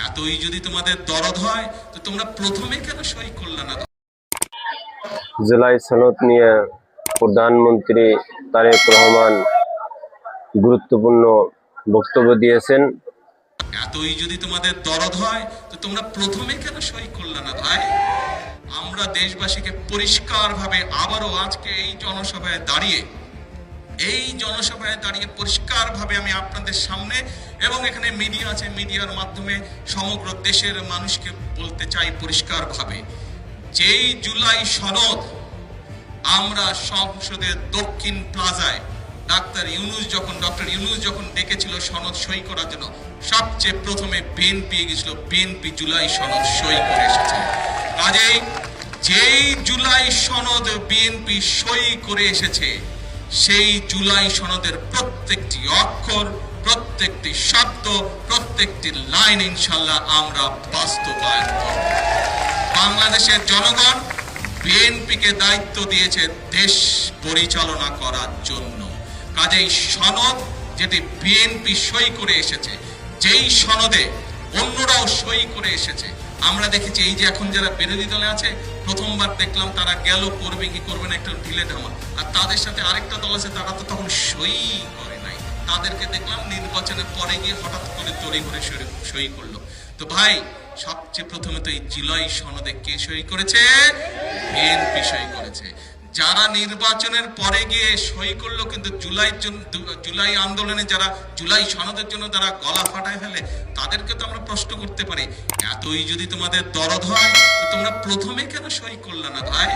এতই যদি তোমাদের দরদ হয় তো তোমরা প্রথমে কেন সই করলে না? জুলাই সনদ নিয়ে প্রধানমন্ত্রী তারেক রহমান গুরুত্বপূর্ণ বক্তব্য দিয়েছেন। এতই যদি তোমাদের দরদ হয় তো তোমরা প্রথমে কেন সই করলে না ভাই? আমরা দেশবাসীকে পরিষ্কারভাবে আবারও আজকে এই জনসভায় দাঁড়িয়ে পরিষ্কারভাবে আমি আপনাদের সামনে এবং এখানে মিডিয়া আছে, মিডিয়ার মাধ্যমে সমগ্র দেশের মানুষকে বলতে চাই পরিষ্কারভাবে, যেই জুলাই সনদ আমরা সংসদের দক্ষিণ প্লাজায় ডক্টর ইউনূস যখন ডেকেছিল সনদ সই করার জন্য, সবচেয়ে প্রথমে বিএনপি গেছিল, বিএনপি জুলাই সনদ সই করে এসেছে। কাজেই যেই জুলাই সনদ বিএনপি সই করে এসেছে, সেই জুলাই সনদের প্রত্যেকটি অক্ষর, প্রত্যেকটি শব্দ, প্রত্যেকটি লাইন ইনশাল্লাহ আমরা বাস্তবায়ন করব। বাংলাদেশের জনগণ বিএনপিকে দায়িত্ব দিয়েছে দেশ পরিচালনা করার জন্য। কাজেই সনদ যেটি বিএনপি সই করে এসেছে, যেই সনদে অন্যরাও সই করে এসেছে, আমরা দেখেছি এই যে এখন যারা বিরোধী দলে আছে, প্রথমবার দেখলাম তারা গেল, করবে কি করবে না একটা ঢিলে ঢামা, আর তাদের সাথে আরেকটা দল আছে তারা তো তখন সই করে নাই, তাদেরকে দেখলাম নির্বাচনের পরে গিয়ে হঠাৎ করে তড়ি করে সই করলো। তো ভাই, সবচেয়ে প্রথমে তো এই জুলাই সনদে কে সই করেছে? বিএনপি সই করেছে। যারা নির্বাচনের পরে গিয়ে সই করলো, কিন্তু জুলাই আন্দোলনে যারা জুলাই সনদের জন্য তারা গলা ফাটায় ফেলে, তাদেরকে তো আমরা প্রশ্ন করতে পারি, এতই যদি তোমাদের দরদ হয় তো তোমরা প্রথমে কেন সই করলে না ভাই?